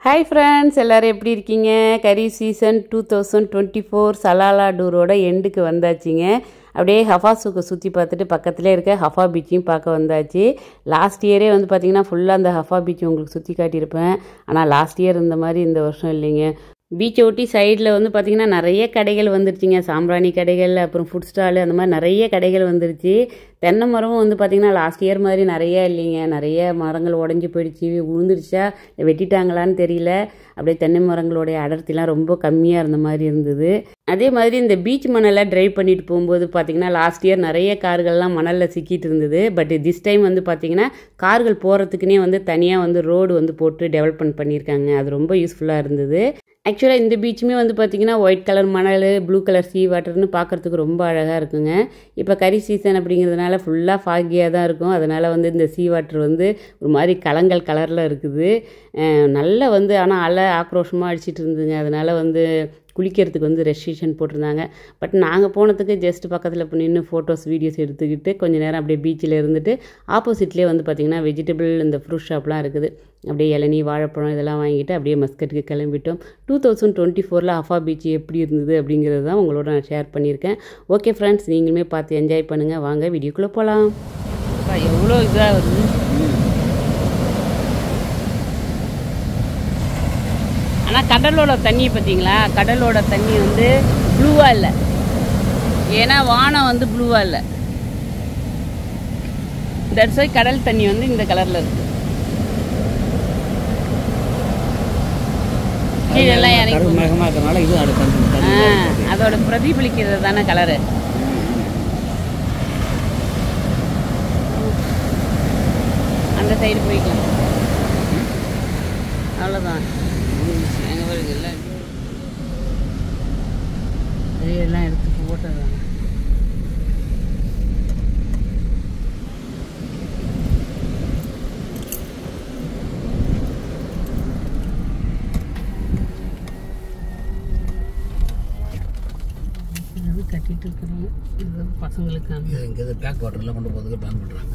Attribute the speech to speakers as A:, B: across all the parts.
A: Hi friends, எல்லோரும் எப்படி இருக்கீங்க? கரி சீசன் 2024 சலாலா டூரோட எண்டுக்கு வந்தாச்சுங்க. அப்படியே ஹஃபா சூக்கை சுற்றி பார்த்துட்டு பக்கத்துலேயே இருக்க ஹஃபா பீச்சையும் பார்க்க வந்தாச்சு. லாஸ்ட் இயரே வந்து பார்த்திங்கன்னா ஃபுல்லாக அந்த ஹஃபா பீச் உங்களுக்கு சுற்றி காட்டியிருப்பேன். ஆனால் லாஸ்ட் இயர் இந்த மாதிரி இந்த வருஷம் இல்லைங்க. பீச்சை ஒட்டி சைடில் வந்து பார்த்திங்கன்னா நிறைய கடைகள் வந்துருச்சுங்க. சாம்பிராணி கடைகள், அப்புறம் ஃபுட் ஸ்டாலு, அந்த மாதிரி நிறைய கடைகள் வந்துருச்சு. தென்னை மரமும் வந்து பார்த்திங்கன்னா லாஸ்ட் இயர் மாதிரி நிறையா இல்லைங்க. நிறைய மரங்கள் உடஞ்சி போயிடுச்சு, விழுந்துருச்சா வெட்டிட்டாங்களான்னு தெரியல. அப்படியே தென்னை மரங்களுடைய அடர்த்திலாம் ரொம்ப கம்மியாக இருந்த மாதிரி இருந்தது. அதே மாதிரி இந்த பீச் மணலில் ட்ரைவ் பண்ணிட்டு போகும்போது பார்த்திங்கன்னா லாஸ்ட் இயர் நிறைய கார்கள்லாம் மணலில் சிக்கிட்டு இருந்தது. பட் திஸ் டைம் வந்து பார்த்திங்கன்னா கார்கள் போகிறதுக்குனே வந்து தனியாக வந்து ரோடு வந்து போட்டு டெவலப்மெண்ட் பண்ணியிருக்காங்க. அது ரொம்ப யூஸ்ஃபுல்லாக இருந்தது. ஆக்சுவலாக இந்த பீச்சுமே வந்து பார்த்திங்கன்னா ஒயிட் கலர் மணல், ப்ளூ கலர் சீ வாட்டர்னு பார்க்குறதுக்கு ரொம்ப அழகாக இருக்குங்க. இப்போ கரி சீசன் அப்படிங்கிறதுனால ஃபுல்லாக ஃபாகியாக தான் இருக்கும். அதனால் வந்து இந்த சீ வாட்டர் வந்து ஒரு மாதிரி கலங்கல் கலரில் இருக்குது. நல்லா வந்து ஆனால் அலை ஆக்ரோஷமாக அடிச்சிட்டு இருந்துங்க. அதனால் வந்து குளிக்கிறதுக்கு வந்து ரெஸ்ட்ரிக்ஷன் போட்டிருந்தாங்க. பட் நாங்கள் போனதுக்கு ஜஸ்ட் பக்கத்தில் இப்போ நின்று ஃபோட்டோஸ் வீடியோஸ் எடுத்துக்கிட்டு கொஞ்சம் நேரம் அப்படியே பீச்சில் இருந்துட்டு ஆப்போசிட்லேயே வந்து பார்த்திங்கன்னா வெஜிடபிள் இந்த ஃப்ரூட் ஷாப்லாம் இருக்குது. அப்படியே இளநீ, வாழைப்பழம் இதெல்லாம் வாங்கிட்டு அப்படியே மஸ்கட்டுக்கு கிளம்பிட்டோம். 2024 ஹஃபா பீச் எப்படி இருந்தது அப்படிங்கிறது தான் உங்களோட நான் ஷேர் பண்ணியிருக்கேன். ஓகே ஃப்ரெண்ட்ஸ், நீங்களுமே பார்த்து என்ஜாய் பண்ணுங்கள். வாங்க வீடியோக்குள்ளே போகலாம். எவ்வளோ இதாக வருது. ஆனால் கடலோட தண்ணி பார்த்தீங்களா, கடலோட தண்ணி வந்து ப்ளூவாக இல்லை. ஏன்னா வானம் வந்து ப்ளூவாக இல்லை. தட்ஸ் வை கடல் தண்ணி வந்து இந்த கலரில் இருக்குது. கீழெல்லாம் அதோட பிரதிபலிக்கிறது தானே கலரு. அந்த சைடு போய்க்கலாம், அவ்வளோதான். எல்லாம் எடுத்து போட்டது கட்டிட்டு இருக்கிறோம். இது பசங்களுக்கான இங்கே பேக் வாட்டர்லாம் கொண்டு போகிறதுக்கு பிளான் பண்ணுறாங்க.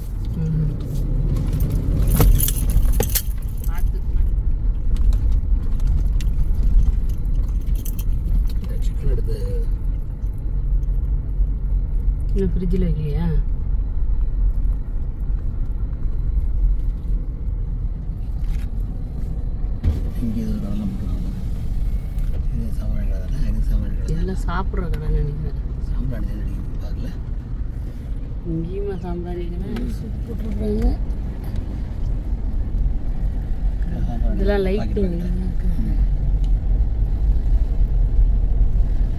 A: சிக்கன் எடுத்து இன்னும் ஃப்ரிட்ஜில் வைக்கலையா? இதெல்லாம் சாப்பிட்ற கடை நினைக்கிறேன். சாம்பிராணி பார்க்கல, இங்கேயுமா சாம்பிராணி கடை போட்டுருக்காங்க. இதெல்லாம் லைட்டிங்.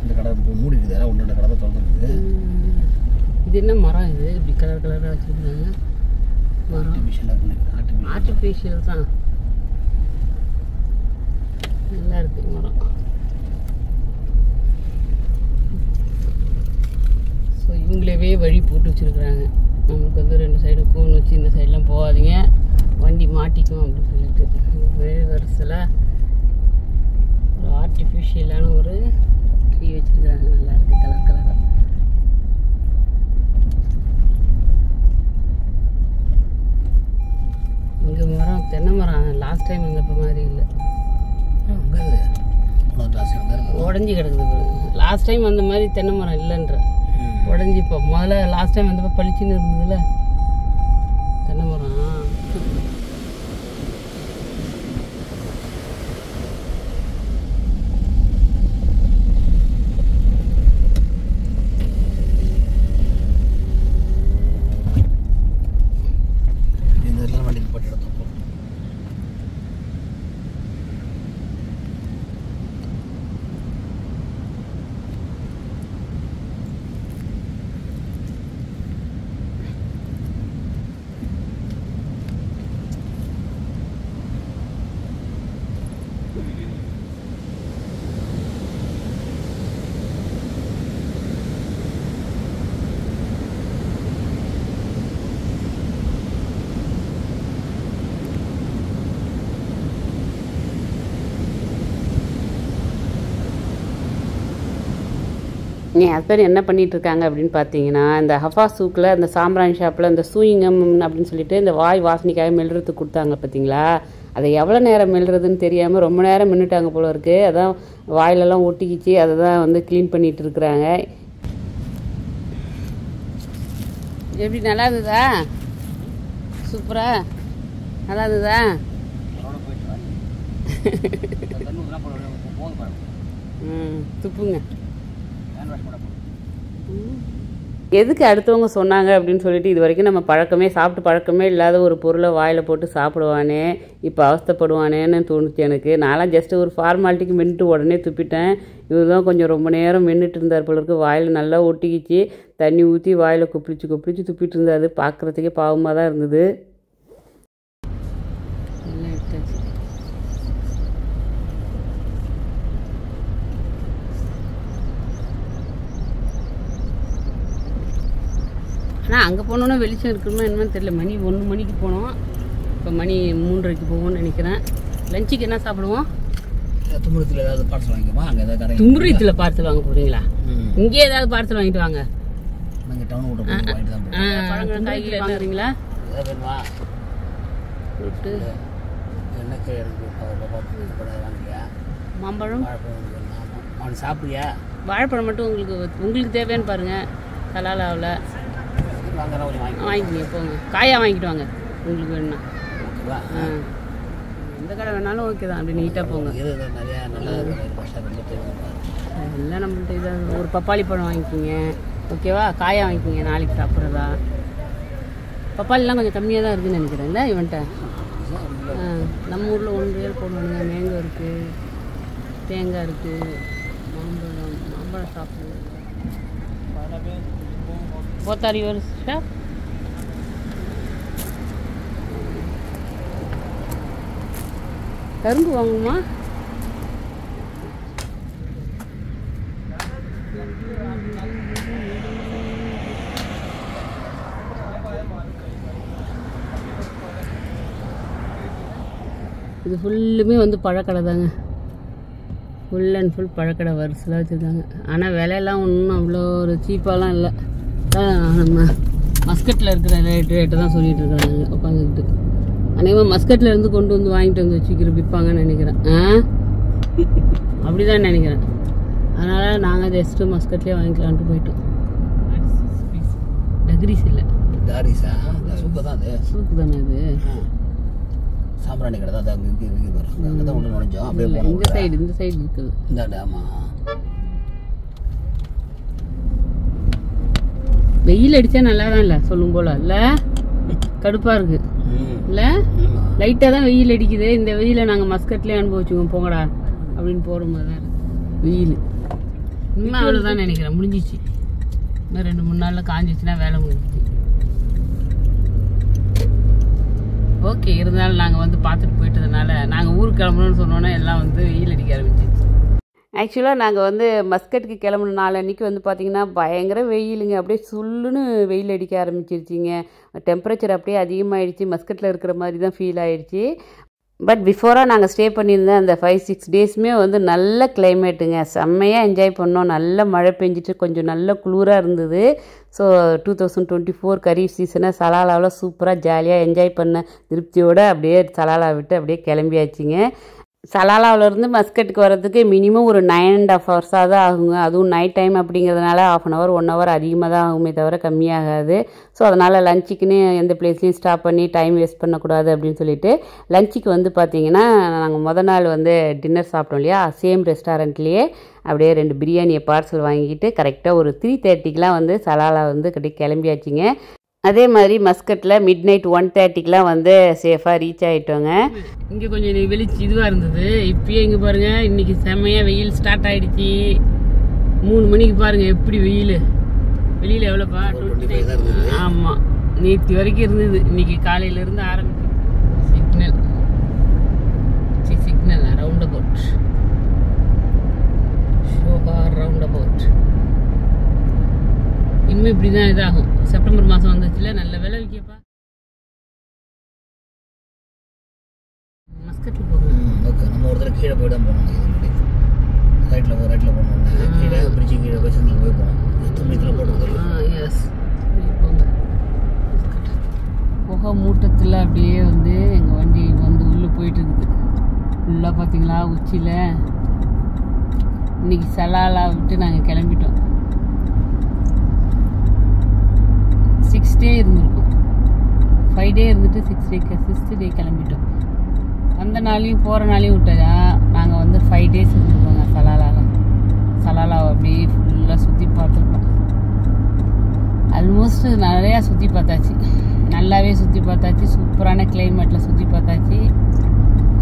A: இந்த கடை மூடி இருக்குது, ஒன்றோட கடை தான் திறந்துருக்குது. இது என்ன மரம்? இது இப்படி கலர் கலராக வச்சுருக்காங்க. மரம் ஆர்டிஃபிஷியல் தான், நல்லா இருக்குது மரம். ஸோ இவங்களவே வழி போட்டு வச்சுருக்குறாங்க. நமக்கு வந்து 2 சைடு கோன் வச்சு இந்த சைடெலாம் போகாதீங்க, வண்டி மாட்டிக்கும் அப்படின்னு சொல்லிட்டு வரிசையில் ஒரு ஆர்டிஃபிஷியலான ஒரு ட்ரீ வச்சுருக்குறாங்க. நல்லா இருக்குது கலர் கலராக. இங்கே மரம் தென்னை மரம் லாஸ்ட் டைம் வந்தப்போ மாதிரி இல்லை, உடஞ்சி கிடக்குது. லாஸ்ட் டைம் வந்த மாதிரி தென்னை மரம் இல்லைன்ற உடஞ்சி. இப்போ முதல்ல லாஸ்ட் டைம் வந்தப்போ பளிச்சுன்னு இருந்ததுல தென்னை மரம். என் ஹஸ்பண்ட் என்ன பண்ணிகிட்ருக்காங்க அப்படின்னு பார்த்தீங்கன்னா, இந்த ஹஃபா சூக்கில் அந்த சாம்பிராணி ஷாப்பில் இந்த சூயிங்கம் அப்படின்னு சொல்லிட்டு இந்த வாய் வாசனைக்காக மெல்றதுக்கு கொடுத்தாங்க பார்த்தீங்களா, அதை எவ்வளோ நேரம் மெல்றதுன்னு தெரியாமல் ரொம்ப நேரம் மின்னுட்டாங்க போல இருக்குது. அதான் வாயிலெல்லாம் ஒட்டிக்கிச்சு, அதை தான் வந்து க்ளீன் பண்ணிகிட்டு இருக்கிறாங்க. எப்படி நல்லா இருந்ததா? சூப்பரா நல்லா இருந்ததா? துப்புங்க. எதுக்கு அடுத்தவங்க சொன்னாங்க அப்படின்னு சொல்லிட்டு இது வரைக்கும் நம்ம சாப்பிட்டு பழக்கமே இல்லாத ஒரு பொருளை வாயில் போட்டு சாப்பிடுவானே, இப்போ அவஸ்தைப்படுவானேன்னு தோணுச்சு எனக்கு. நான்லாம் ஜஸ்ட்டு ஒரு ஃபார்மாலிட்டிக்கு மின்னுட்டு உடனே துப்பிட்டேன். இவர் தான் கொஞ்சம் ரொம்ப நேரம் மின்னுட்டு இருந்தார் போல இருக்கு. வாயில் நல்லா ஒட்டிக்கிச்சு, தண்ணி ஊற்றி வாயில் குப்பிச்சு துப்பிட்டு இருந்தார். பார்க்குறதுக்கே பாவமாக தான் இருந்தது. ஆனால் அங்கே போனோன்னா வெளிச்சம் இருக்கணுமா என்னன்னு தெரியல. மணி 1 மணிக்கு போனோம், இப்போ மணி 3:30 போவோம்னு நினைக்கிறேன். லஞ்சுக்கு என்ன சாப்பிடுவோம்?
B: தும்புரத்தில் ஏதாவது பார்சல் வாங்கிக்குமா? அங்கே ஏதாவது
A: தும்புரத்தில் பார்சல் வாங்க போகிறீங்களா? இங்கே ஏதாவது பார்சல் வாங்கிட்டு வாங்க.
B: நாங்கள் டவுன் வாங்கிட்டு தான்
A: பழங்கள் காய்கறி வாங்குறீங்களா?
B: வேணுமா? ஃப்ரூட்டு எனக்கு வாங்கியா?
A: மாம்பழம்
B: அவன் சாப்பிடுறியா?
A: வாழைப்பழம் மட்டும் உங்களுக்கு தேவையான்னு பாருங்கள். சலாலாவில் வாங்கிக்கிங்க, போங்க. காயாக வாங்கிட்டு வாங்க உங்களுக்கு வேணும்னா. எந்த கடை வேணாலும் ஓகே தான், அப்படி நீட்டாக போங்க. எல்லாம் நம்மள்ட்ட இதாக ஒரு பப்பாளி பழம் வாங்கிக்கிங்க, ஓகேவா? காயாக வாங்கிக்கிங்க, நாளைக்கு சாப்பிட்றதா. பப்பாளிலாம் கொஞ்சம் கம்மியாக தான் இருக்குதுன்னு நினைக்கிறேன்ல இவன்ட்ட. நம்ம ஊரில் 1 ரியால் போடுவானுங்க. மேங்கோ இருக்குது, தேங்காய் இருக்குது, மாம்பழம் சாப்பிடுவோம். What are your shop? கரும்பு வாங்குமா? இது ஃபுல்லுமே வந்து பழக்கடை தாங்க. ஃபுல் அண்ட் ஃபுல் பழக்கடை வரிசையாக வச்சுருக்காங்க. ஆனால் விலையெல்லாம் ஒன்றும் அவ்வளோ ஒரு சீப்பாலாம் இல்லை. நம்ம மஸ்கட்டில் இருக்கிற ரேட்டு தான் சொல்லிட்டு இருக்கிறாங்க உட்காந்துக்கிட்டு. அநேகமாக மஸ்கட்டில் இருந்து கொண்டு வந்து வாங்கிட்டு வந்து வச்சுக்கிற விற்பாங்கன்னு நினைக்கிறேன். அப்படி தான் நினைக்கிறேன். அதனால் நாங்கள் ஜஸ்ட்டு மஸ்கட்லேயே வாங்கிக்கலான்ட்டு போயிட்டோம். டக்ரீஸ் இல்லை,
B: சூப்பு தான். அது
A: சூப்பு தானே அது.
B: சாம்பிராணி கடை தான் அங்கே தான் ஒன்று நுழைஞ்சோம். அப்படியே
A: இந்த சைடு இருக்குது.
B: இந்த ஆமாம்.
A: வெயில் அடித்தா நல்லா தான் இல்லை சொல்லும் போல் இல்லை, கடுப்பாக இருக்குது இல்லை. லைட்டாக தான் வெயில் அடிக்குது. இந்த வெயிலை நாங்கள் மஸ்கட்லேயே அனுபவிச்சுக்கோம் போங்கடா அப்படின்னு போகிற மாதிரி தான் இருக்குது வெயில். இன்னும் அவ்வளோதான் நினைக்கிறேன், முடிஞ்சிச்சு. இன்னும் 2-3 நாளில் காஞ்சிச்சுன்னா வேலை முடிஞ்சிச்சு. ஓகே, இருந்தாலும் நாங்கள் வந்து பார்த்துட்டு போயிட்டதுனால நாங்கள் ஊருக்கு கிளம்பணும்னு சொன்னோன்னா எல்லாம் வந்து வெயில் அடிக்க ஆரம்பிச்சிச்சு. ஆக்சுவலாக நாங்கள் வந்து மஸ்கட்டுக்கு கிளம்புன நாள் அன்றைக்கி வந்து பார்த்திங்கன்னா பயங்கர வெயிலுங்க. அப்படியே சுல்லுன்னு வெயில் அடிக்க ஆரம்பிச்சிருச்சிங்க. டெம்பரேச்சர் அப்படியே அதிகமாகிடுச்சு. மஸ்கட்டில் இருக்கிற மாதிரி தான் ஃபீல் ஆகிடுச்சு. பட் பிஃபோராக நாங்கள் ஸ்டே பண்ணியிருந்தேன் அந்த 5-6 டேஸுமே வந்து நல்ல கிளைமேட்டுங்க. செம்மையாக என்ஜாய் பண்ணோம். நல்ல மழை பெஞ்சிட்டு கொஞ்சம் நல்ல குளிராக இருந்தது. ஸோ 2024 கரீஃப் சீசனை சலாலாவில் சூப்பராக ஜாலியாக என்ஜாய் பண்ண திருப்தியோடு அப்படியே சலாலா விட்டு அப்படியே கிளம்பியாச்சுங்க. சலாலாவிலேருந்து மஸ்கட்டுக்கு வர்றதுக்கு மினிமம் ஒரு 9.5 ஹவர்ஸாக தான் ஆகுங்க. அதுவும் நைட் டைம் அப்படிங்கிறதுனால 1/2 hour 1 hour அதிகமாக தான் ஆகுமே தவிர கம்மியாகாது. ஸோ அதனால் லஞ்சுக்குன்னு எந்த பிளேஸ்லையும் ஸ்டாப் பண்ணி டைம் வேஸ்ட் பண்ணக்கூடாது அப்படின்னு சொல்லிட்டு லஞ்சுக்கு வந்து பார்த்திங்கன்னா நாங்கள் நாள் வந்து டின்னர் சாப்பிட்டோம் இல்லையா, சேம் ரெஸ்டாரண்ட்லேயே அப்படியே 2 பிரியாணியை பார்சல் வாங்கிக்கிட்டு கரெக்டாக ஒரு 3:30க்கெலாம் வந்து சலாலா வந்து கிளம்பியாச்சுங்க. அதே மாதிரி மஸ்கட்டில் மிட்நைட் 1:30க்கெலாம் வந்து சேஃபாக ரீச் ஆகிட்டோங்க. இங்கே கொஞ்சம் வெளிச்சு இதுவாக இருந்தது. இப்பயே இங்கே பாருங்கள், இன்றைக்கி செம்மையாக வெயில் ஸ்டார்ட் ஆகிடுச்சி. 3 மணிக்கு பாருங்கள் எப்படி வெயில். வெளியில் எவ்வளோப்பா? 29. ஆமாம், நேற்று வரைக்கும் இருந்தது. இன்றைக்கி காலையிலேருந்து ஆரம்பிச்சு சிக்னல் ரவுண்ட் அபவுட் ஷோகார் ரவுண்ட் அபவுட். இனிமே இப்படி தான் இதாகும். செப்டம்பர் மாதம் வந்துச்சுல, நல்ல விலை விற்கப்பா. மஸ்கட்டில் போகணும்.
B: ஓகே, நம்ம ஒரு தடவை கீழே போய் தான் போகணும். ரைட்டில் போகணும். கீழே பிரிட்ஜு கீழே போய் செந்தில் போய் போகணும். 9 போட்டு
A: எஸ் போங்க. புகை மூட்டத்தில் அப்படியே வந்து எங்கள் வண்டி வந்து உள்ளே போயிட்டுருக்குது ஃபுல்லாக பார்த்தீங்களா உச்சியில். இன்றைக்கி சலாலா விட்டு நாங்கள் கிளம்பிட்டோம். 6 டே இருந்திருக்கோம். 5 டே இருந்துட்டு 6th டே கிளம்பிட்டோம். அந்த நாளையும் போகிற நாளையும் விட்டதா நாங்கள் வந்து 5 டேஸ் இருந்துருக்கோங்க சலாலாவை அப்படியே ஃபுல்லாக சுற்றி பார்த்துருக்கோம். ஆல்மோஸ்ட் நிறையா சுற்றி பார்த்தாச்சு, நல்லாவே சுற்றி பார்த்தாச்சு. சூப்பரான கிளைமேட்டில் சுற்றி பார்த்தாச்சு.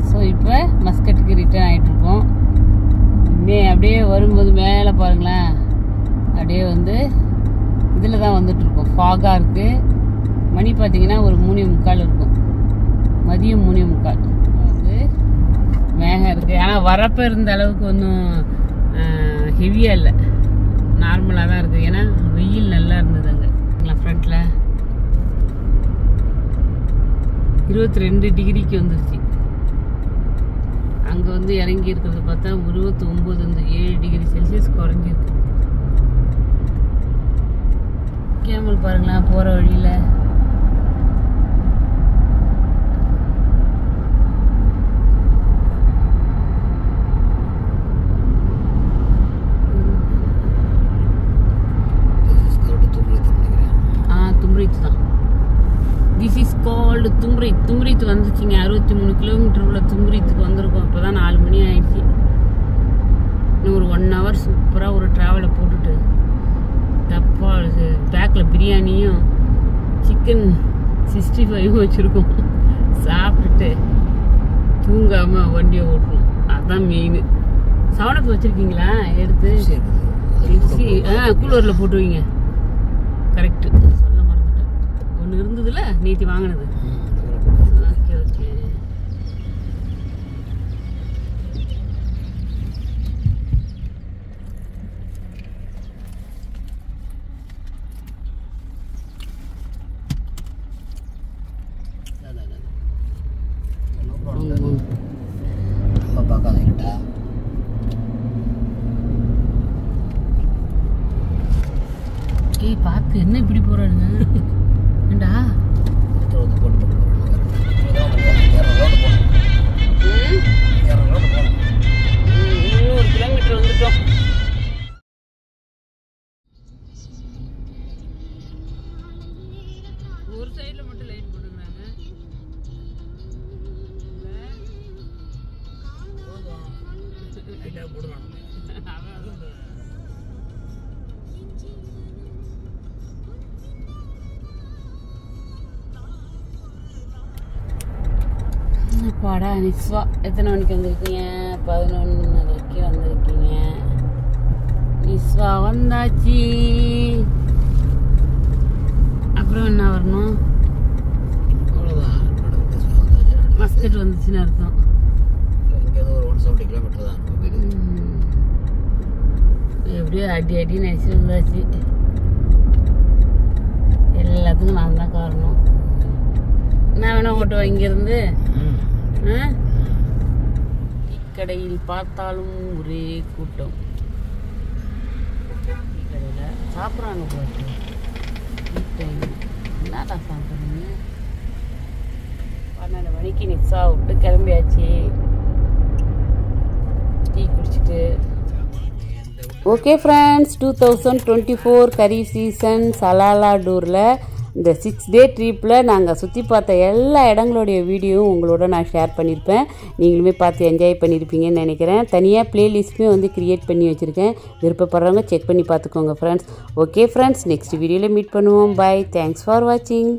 A: ஸோ இப்போ மஸ்கட்டுக்கு ரிட்டர்ன் ஆகிட்ருக்கோம். அப்படியே வரும்போது மேலே பாருங்களேன், அப்படியே வந்து இதில் தான் வந்துட்டுருக்கோம். ஃபாகாக இருக்குது. மணி பார்த்தீங்கன்னா ஒரு 3:45 இருக்கும், மதியம் 3:45 வந்து மேகம் இருக்குது. ஆனால் வரப்போ இருந்த அளவுக்கு ஒன்றும் ஹெவியாக இல்லை, நார்மலாக தான் இருக்குது. ஏன்னா வெயில் நல்லா இருந்தது அங்கே ஃப்ரண்ட்டில் 22 டிகிரிக்கு வந்துருச்சு. அங்கே வந்து இறங்கி இருக்கிறத பார்த்தா 29 வந்து 7 டிகிரி செல்சியஸ் குறைஞ்சிருக்கு. கேமல் பாருங்களேன் போகிற வழியில். தும்ரித் தான். This is called Thumrait. Thumrait வந்துச்சுங்க. 63 கிலோமீட்டர் உள்ள தும்ரித்துக்கு வந்திருக்கோம். இப்போ தான் 4 மணி ஆயிடுச்சு. இன்னும் ஒரு 1 hour சூப்பராக ஒரு ட்ராவலை போட்டுட்டு டப்பா பேக்கில் பிரியாணியும் சிக்கன் 65 வச்சுருக்கோம். சாப்பிட்டுட்டு தூங்காமல் வண்டியை ஓட்டணும். அதுதான் மெயின். சவனப்பு வச்சுருக்கீங்களா? எடுத்து கூலரில் போட்டு வைங்க. கரெக்டு, சொல்ல மறந்துட்டேன். ஒன்று இருந்ததுல நேற்று வாங்கினது. Okay okay.
B: பார்க்காதீங்கட்டா.
A: ஏய் பார்த்து என்ன இப்படி போறாருங்க? ஏண்டா
B: போட்டு போட்டு
A: இன்னும் 1 கிலோமீட்டர் வந்துட்டோம். ஒரு சைடில் மட்டும் லைட் போட்டுக்கிறாங்க.
B: லைட்டாக போடுறாங்க.
A: பாடா நிஸ்வா எத்தனை மணிக்கு வந்திருக்கீங்க? 11:30க்கு வந்திருக்கீங்க. நிஸ்வா வந்தாச்சு. அப்புறம் என்ன வரணும்?
B: அவ்வளோதான்.
A: மஸ்கட் வந்துச்சுன்னு அர்த்தம்.
B: இங்கேருந்து ஒரு 170 கிலோமீட்டர் தான் வீடு.
A: எப்படியோ அடி நினச்சி வந்தாச்சு. எல்லாத்துக்கும் நான் தான் காரணம். நான் வேணா ஓட்டுவேன் இங்கேருந்து. இக்கடையில் பார்த்தாலும் ஒரே கூட்டம். இக்கடையில் சாப்பிட்றாங்க போட்டு. என்னடா சாப்பிட்றீங்க? 12 மணிக்கு நிக்ஸா விட்டு கிளம்பியாச்சு. டீ குடிச்சிட்டு. ஓகே ஃப்ரெண்ட்ஸ், 2024 கரி சீசன் சலாலா டூரில் இந்த 6 டே ட்ரிப்பில் நாங்கள் சுற்றி பார்த்த எல்லா இடங்களுடைய வீடியோவும் உங்களோட நான் ஷேர் பண்ணியிருப்பேன். நீங்களுமே பார்த்து என்ஜாய் பண்ணியிருப்பீங்கன்னு நினைக்கிறேன். தனியாக ப்ளேலிஸ்ட்டுமே வந்து க்ரியேட் பண்ணி வச்சுருக்கேன். விருப்பப்படுறவங்க செக் பண்ணி பார்த்துக்கோங்க ஃப்ரெண்ட்ஸ். ஓகே ஃப்ரெண்ட்ஸ், நெக்ஸ்ட் வீடியோவில் மீட் பண்ணுவோம். பை. தேங்க்ஸ் ஃபார் வாட்சிங்.